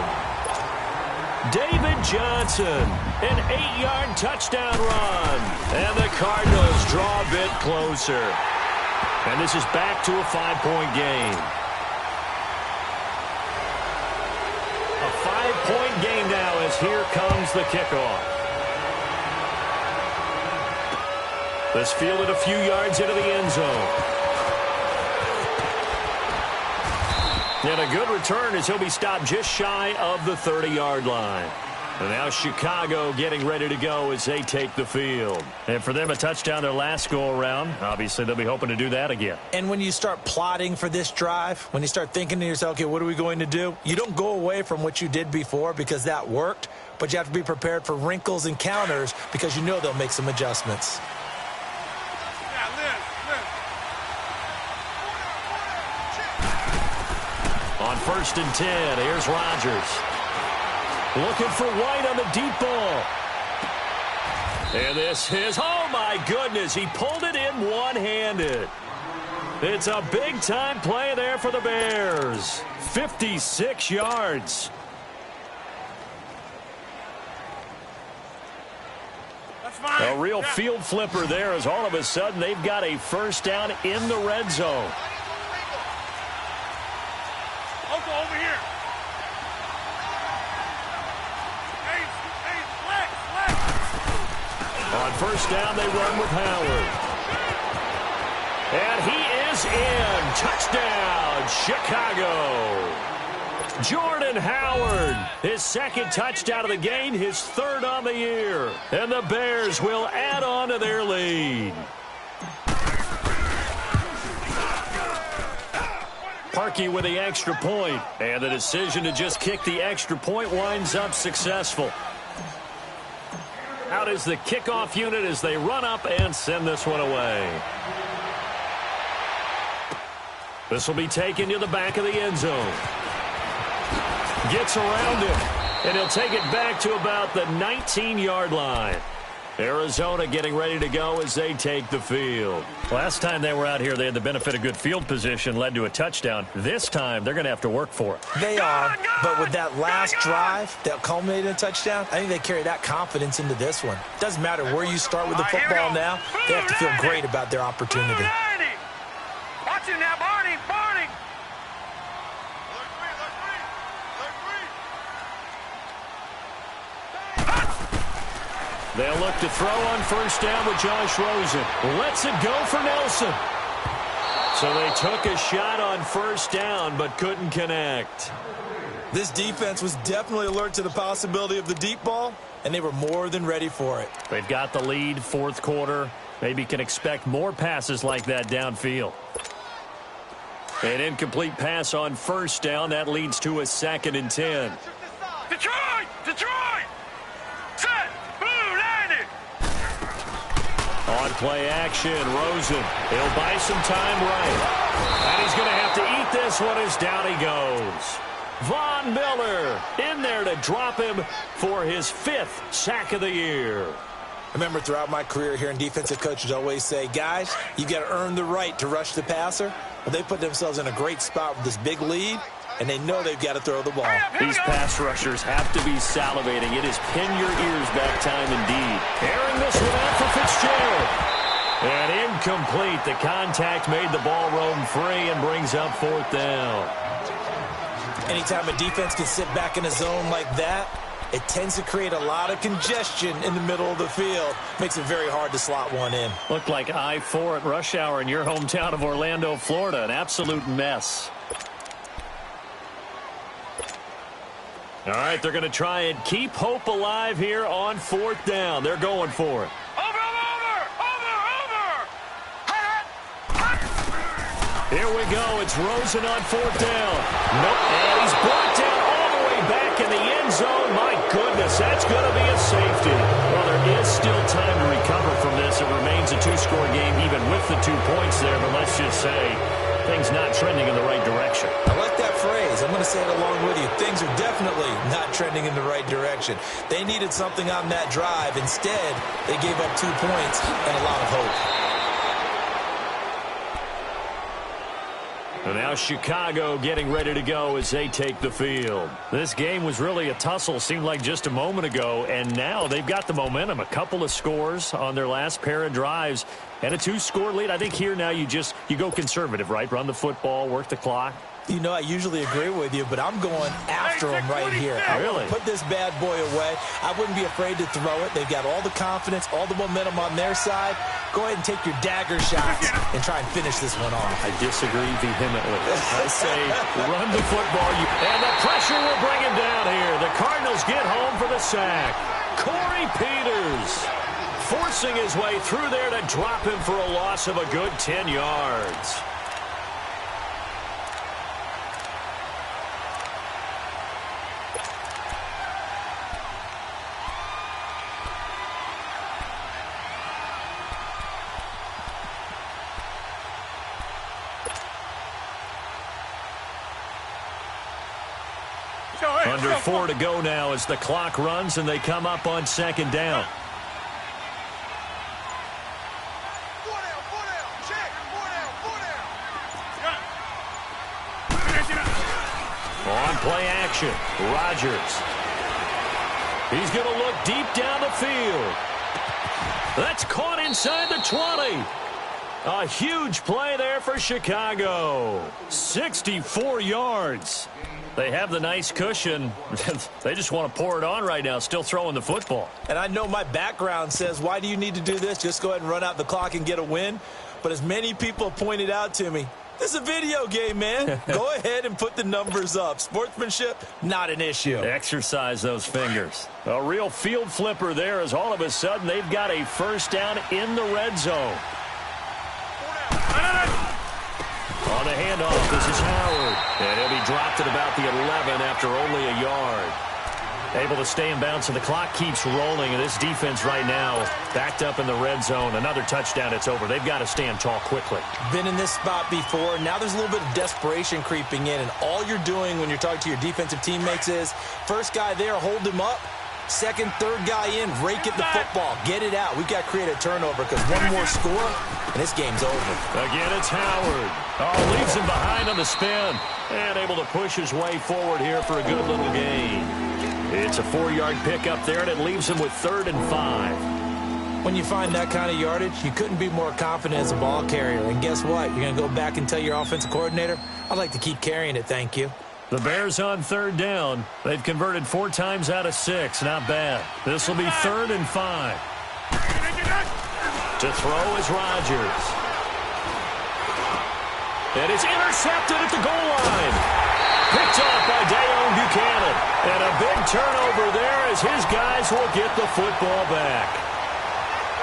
David Johnson, an 8-yard touchdown run. one. And the Cardinals draw a bit closer. And this is back to a 5-point game. A 5-point game now as here comes the kickoff. This fielded a few yards into the end zone. And a good return as he'll be stopped just shy of the 30-yard line. And now Chicago getting ready to go as they take the field. And for them, a touchdown their last go-around. Obviously, they'll be hoping to do that again. And when you start plotting for this drive, when you start thinking to yourself, okay, what are we going to do? You don't go away from what you did before because that worked, but you have to be prepared for wrinkles and counters because you know they'll make some adjustments. On 1st and 10, here's Rodgers. Looking for White on the deep ball. And this is, oh my goodness, he pulled it in one-handed. It's a big-time play there for the Bears. 56 yards. A real field flipper there as all of a sudden they've got a first down in the red zone. Over here. On 1st down, they run with Howard. And he is in. Touchdown, Chicago. Jordan Howard, his 2nd touchdown of the game, his 3rd on the year. And the Bears will add on to their lead. Parkey with the extra point, and the decision to just kick the extra point winds up successful. Out is the kickoff unit as they run up and send this one away. This will be taken to the back of the end zone. Gets around him, and he'll take it back to about the 19-yard line. Arizona getting ready to go as they take the field. Last time they were out here, they had the benefit of good field position, led to a touchdown. This time, they're going to have to work for it. They are, but with that last drive that culminated in a touchdown, I think they carry that confidence into this one. Doesn't matter where you start with the football now, they have to feel great about their opportunity. Watch him now, Barney, Barney. They'll look to throw on 1st down with Josh Rosen. Lets it go for Nelson. So they took a shot on 1st down, but couldn't connect. This defense was definitely alert to the possibility of the deep ball, and they were more than ready for it. They've got the lead, 4th quarter. Maybe can expect more passes like that downfield. An incomplete pass on 1st down. That leads to a 2nd and 10. Detroit! Detroit! Set! On play action, Rosen. He'll buy some time right. And he's going to have to eat this one as down he goes. Von Miller in there to drop him for his 5th sack of the year. I remember throughout my career hearing defensive coaches always say, guys, you got to earn the right to rush the passer. Well, they put themselves in a great spot with this big lead, and they know they've got to throw the ball. These pass rushers have to be salivating. It is pin your ears back time indeed. Airing this one out for Fitzgerald. And incomplete. The contact made the ball roam free and brings up 4th down. Anytime a defense can sit back in a zone like that, it tends to create a lot of congestion in the middle of the field. Makes it very hard to slot one in. Looked like I-4 at rush hour in your hometown of Orlando, Florida. An absolute mess. All right, they're going to try and keep hope alive here on 4th down. They're going for it. Here we go. It's Rosen on 4th down. Nope. And he's brought down all the way back in the end zone. My goodness, that's going to be a safety. Well, there is still time to recover from this. It remains a 2-score game even with the 2 points there. But let's just say things not trending in the right direction. I like that phrase. I'm going to say it along with you. Things are definitely not trending in the right direction. They needed something on that drive. Instead, they gave up 2 points and a lot of hope. And now Chicago getting ready to go as they take the field. This game was really a tussle, seemed like just a moment ago, and now they've got the momentum. A couple of scores on their last pair of drives and a 2-score lead. I think here now you go conservative, right? Run the football, work the clock. You know, I usually agree with you, but I'm going after him right here. I really put this bad boy away. I wouldn't be afraid to throw it. They've got all the confidence, all the momentum on their side. Go ahead and take your dagger shots and try and finish this one off. I disagree vehemently. I say run the football. And the pressure will bring him down here. The Cardinals get home for the sack. Corey Peters forcing his way through there to drop him for a loss of a good 10 yards. Under 4 to go now as the clock runs and they come up on second down. On play action, Rodgers. He's going to look deep down the field. That's caught inside the 20. A huge play there for Chicago. 64 yards. They have the nice cushion. They just want to pour it on right now, still throwing the football. And I know my background says, why do you need to do this? Just go ahead and run out the clock and get a win. But as many people pointed out to me, this is a video game, man. Go ahead and put the numbers up. Sportsmanship, not an issue. Exercise those fingers. A real field flipper there as all of a sudden they've got a first down in the red zone. On the handoff, this is Howard. And he'll be dropped at about the 11 after only a yard. Able to stay in bounds, and the clock keeps rolling. And this defense right now backed up in the red zone. Another touchdown, it's over. They've got to stand tall quickly. Been in this spot before. Now there's a little bit of desperation creeping in. And all you're doing when you're talking to your defensive teammates is, first guy there, hold him up. Second, third guy in, rake at the football. Get it out. We've got to create a turnover because one more score, and this game's over. Again, it's Howard. Oh, leaves him behind on the spin. And able to push his way forward here for a good little gain. It's a 4-yard pickup there, and it leaves him with 3rd and 5. When you find that kind of yardage, you couldn't be more confident as a ball carrier. And guess what? You're going to go back and tell your offensive coordinator, I'd like to keep carrying it, thank you. The Bears on 3rd down. They've converted 4 times out of 6. Not bad. This will be 3rd and 5. To throw is Rodgers. And it's intercepted at the goal line. Picked off by Buchanan. And a big turnover there as his guys will get the football back.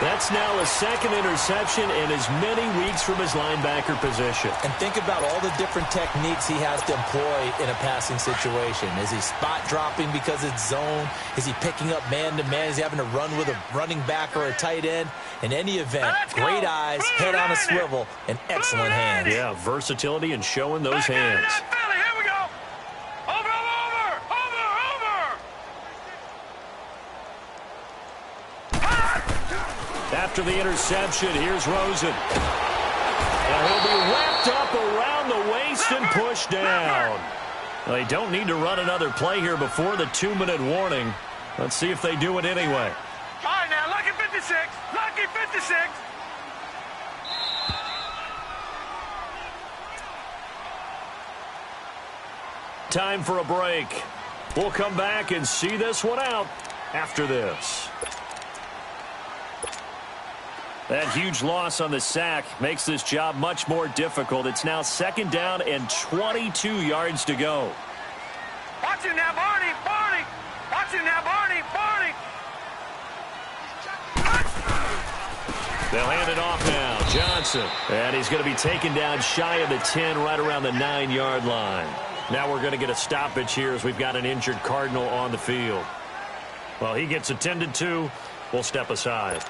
That's now a 2nd interception in as many weeks from his linebacker position. And think about all the different techniques he has to employ in a passing situation. Is he spot dropping because it's zone? Is he picking up man-to-man? Is he having to run with a running back or a tight end? In any event, great eyes, head on a swivel, and excellent hands. Yeah, versatility and showing those hands. After the interception, here's Rosen. And he'll be wrapped up around the waist and pushed down. Well, they don't need to run another play here before the 2-minute warning. Let's see if they do it anyway. All right, now, lucky 56. Lucky 56. Time for a break. We'll come back and see this one out after this. That huge loss on the sack makes this job much more difficult. It's now 2nd down and 22 yards to go. Watch it now, Barney, Barney. Watch it now, Barney, Barney. They'll hand it off now. Johnson. And he's going to be taken down shy of the 10, right around the 9-yard line. Now we're going to get a stoppage here as we've got an injured Cardinal on the field. Well, he gets attended to. We'll step aside.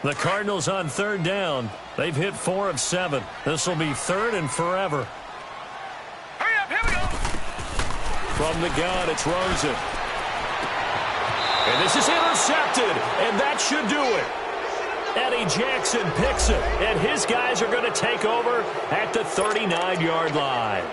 The Cardinals on 3rd down. They've hit 4 of 7. This will be 3rd and forever. Hurry up, here we go. From the gun, it's Rosen. And this is intercepted, and that should do it. Eddie Jackson picks it, and his guys are going to take over at the 39-yard line.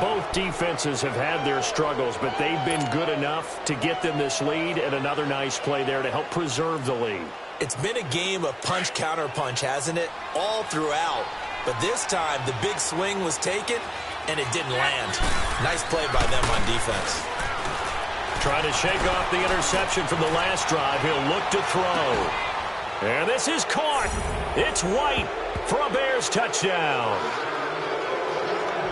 Both defenses have had their struggles, but they've been good enough to get them this lead, and another nice play there to help preserve the lead. It's been a game of punch-counter-punch, hasn't it? All throughout. But this time, the big swing was taken, and it didn't land. Nice play by them on defense. Trying to shake off the interception from the last drive. He'll look to throw. And this is caught. It's White for a Bears touchdown.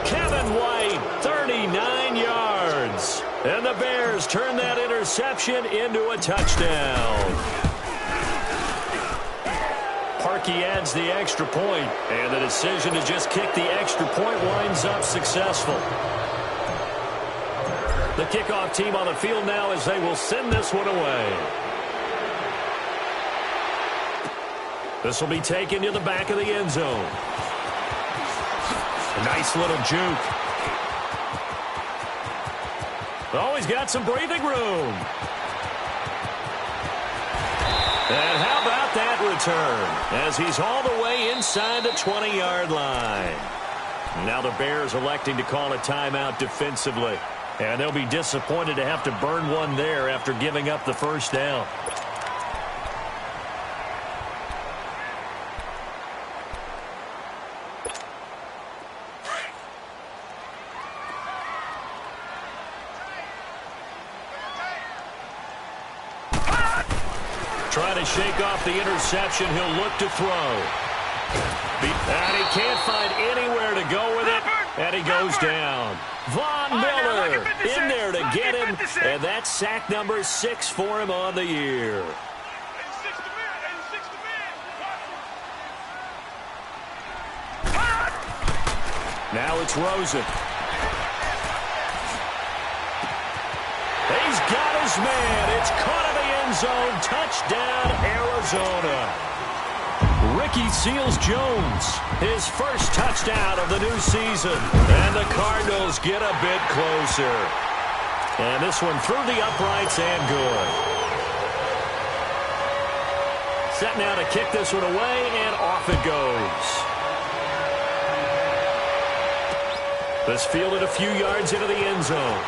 Kevin White, 39 yards. And the Bears turn that interception into a touchdown. Parkey adds the extra point, and the decision to just kick the extra point winds up successful. The kickoff team on the field now as they will send this one away. This will be taken to the back of the end zone. A nice little juke. Oh, he's got some breathing room. And how about that return as he's all the way inside the 20-yard line. Now the Bears electing to call a timeout defensively. And they'll be disappointed to have to burn one there after giving up the first down. Trying to shake off the interception. He'll look to throw. And he can't find anywhere to go with it. And he goes down. Von Miller in there to get him. And that's sack number 6 for him on the year. Now it's Rosen. He's got his man. It's caught in the end zone. Touchdown, Arizona. Ricky Seals-Jones, his first touchdown of the new season. And the Cardinals get a bit closer. And this one through the uprights and good. Set now to kick this one away, and off it goes. This fielded a few yards into the end zone.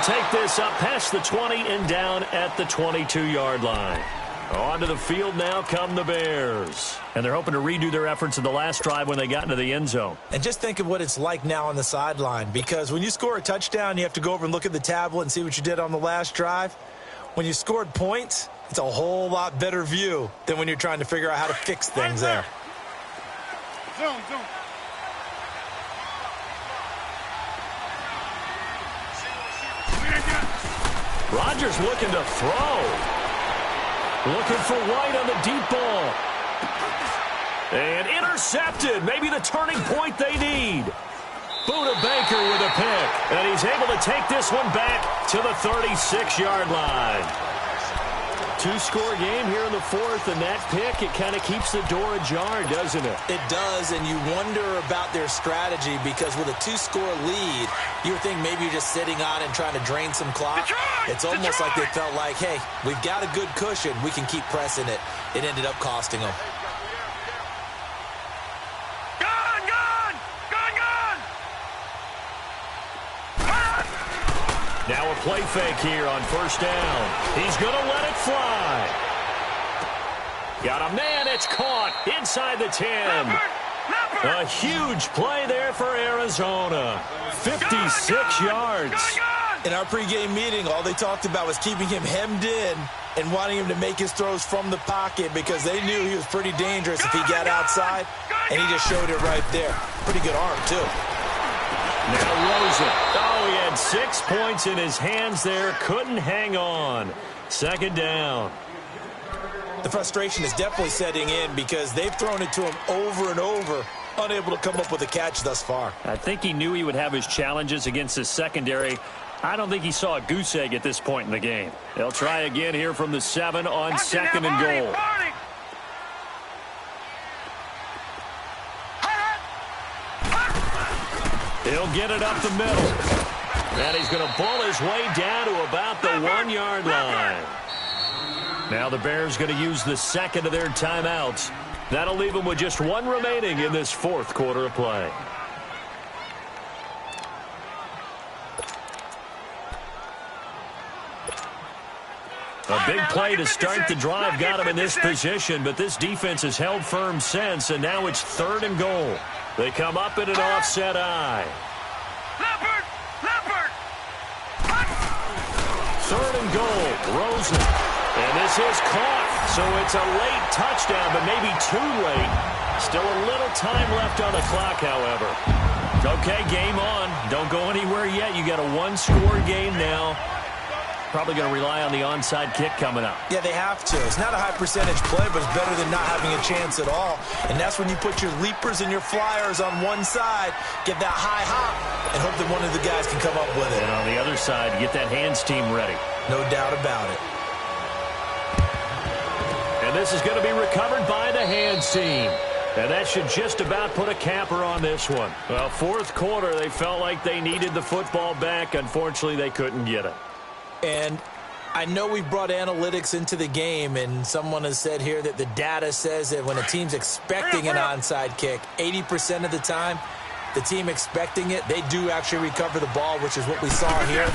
Take this up past the 20 and down at the 22-yard line. Onto the field now come the Bears. And they're hoping to redo their efforts in the last drive when they got into the end zone. And just think of what it's like now on the sideline, because when you score a touchdown, you have to go over and look at the tablet and see what you did on the last drive. When you scored points, it's a whole lot better view than when you're trying to figure out how to fix things there. Zoom. Rodgers looking to throw. Looking for White on the deep ball. And intercepted. Maybe the turning point they need. Buda Baker with a pick. And he's able to take this one back to the 36-yard line. Two-score game here in the fourth, and that pick, it kind of keeps the door ajar, doesn't it? It does, and you wonder about their strategy, because with a two-score lead, you would think maybe you're just sitting on and trying to drain some clock. It's almost like they felt like, hey, we've got a good cushion. We can keep pressing it. It ended up costing them. Now a play fake here on first down. He's going to let it fly. Got a man. It's caught inside the 10. A huge play there for Arizona. 56 yards. In our pregame meeting, all they talked about was keeping him hemmed in and wanting him to make his throws from the pocket, because they knew he was pretty dangerous if he got outside, and he just showed it right there. Pretty good arm, too. Now Rosen. Oh, he had 6 points in his hands there. Couldn't hang on. Second down. The frustration is definitely setting in, because they've thrown it to him over and over, unable to come up with a catch thus far. I think he knew he would have his challenges against his secondary. I don't think he saw a goose egg at this point in the game. They'll try again here from the 7 on second and goal. He'll get it up the middle. And he's going to pull his way down to about the 1-yard line. Now the Bears going to use the second of their timeouts. That'll leave them with just one remaining in this fourth quarter of play. A big play to start the drive got him in this position, but this defense has held firm since, and now it's 3rd and goal. They come up in an offset eye. Leopard! Leopard! 3rd and goal, Rosen. And this is caught, so it's a late touchdown, but maybe too late. Still a little time left on the clock, however. Okay, game on. Don't go anywhere yet. You got a one-score game now. Probably going to rely on the onside kick coming up. Yeah, they have to. It's not a high-percentage play, but it's better than not having a chance at all. And that's when you put your leapers and your flyers on one side, get that high hop, and hope that one of the guys can come up with it. And on the other side, get that hands team ready. No doubt about it. And this is going to be recovered by the hands team. And that should just about put a capper on this one. Well, fourth quarter, they felt like they needed the football back. Unfortunately, they couldn't get it. And I know we've brought analytics into the game, and someone has said here that the data says that when a team's expecting an onside kick, 80% of the time, the team expecting it, they do actually recover the ball, which is what we saw here.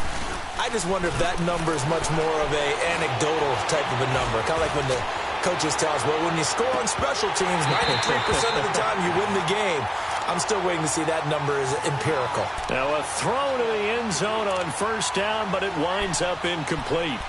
I just wonder if that number is much more of a anecdotal type of a number, kind of like when the coaches tell us, well, when you score on special teams, 93% of the time you win the game. I'm still waiting to see that number is empirical. Now a throw to the end zone on first down, but it winds up incomplete.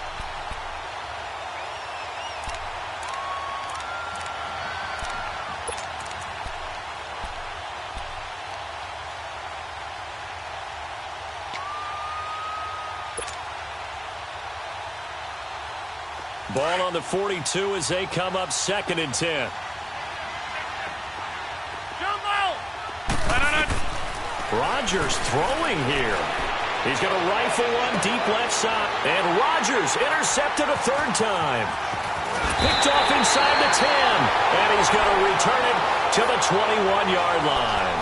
Ball on the 42 as they come up 2nd and 10. Rodgers throwing here. He's going to rifle one deep left side. And Rodgers intercepted a 3rd time. Picked off inside the 10. And he's going to return it to the 21-yard line.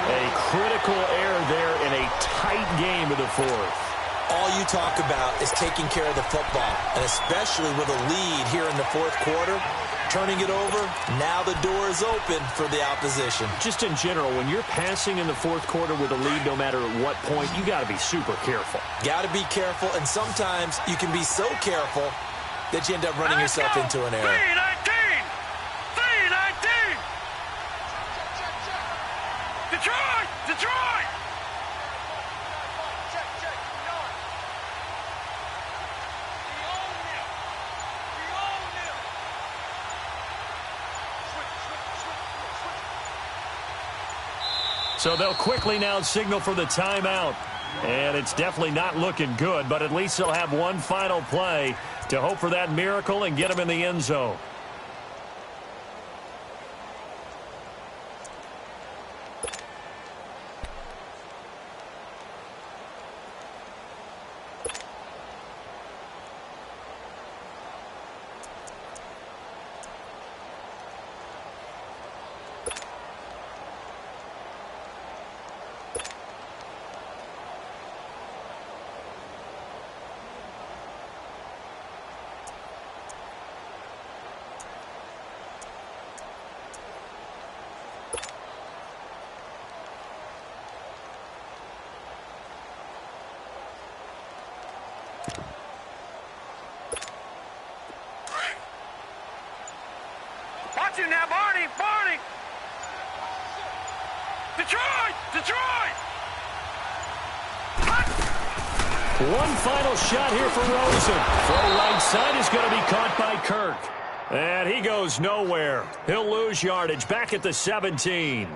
A critical error there in a tight game of the fourth. All you talk about is taking care of the football, and especially with a lead here in the fourth quarter, turning it over, now the door is open for the opposition. Just in general, when you're passing in the fourth quarter with a lead, no matter at what point, you got to be super careful. Got to be careful, and sometimes you can be so careful that you end up running yourself into an error. 3-19! 3-19! Detroit! Detroit! So they'll quickly now signal for the timeout. And it's definitely not looking good, but at least they'll have one final play to hope for that miracle and get them in the end zone. Watch him now, Barney! Barney! Detroit! Detroit! One final shot here for Rosen. Throw right side is going to be caught by Kirk. And he goes nowhere. He'll lose yardage back at the 17.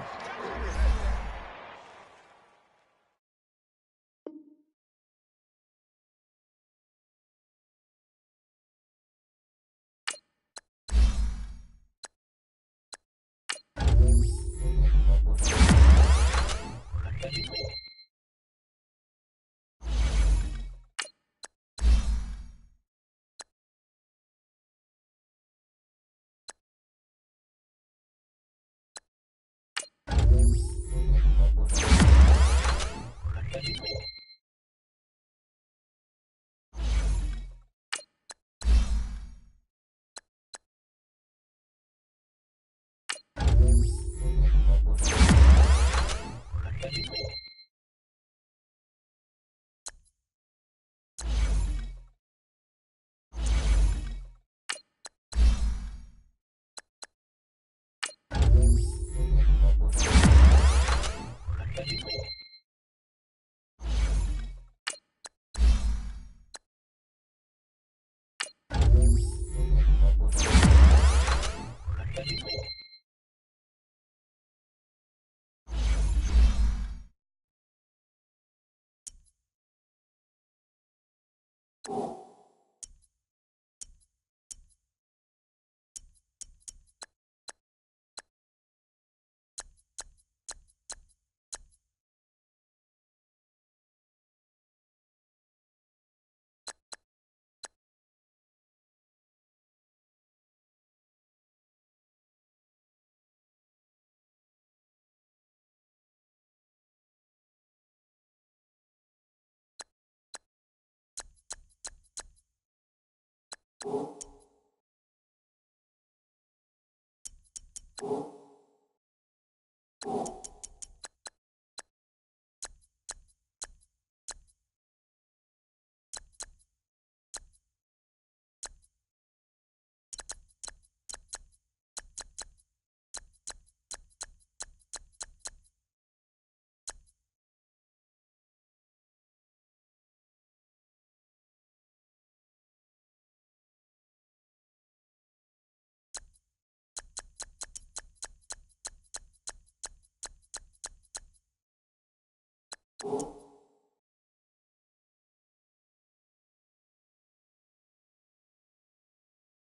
You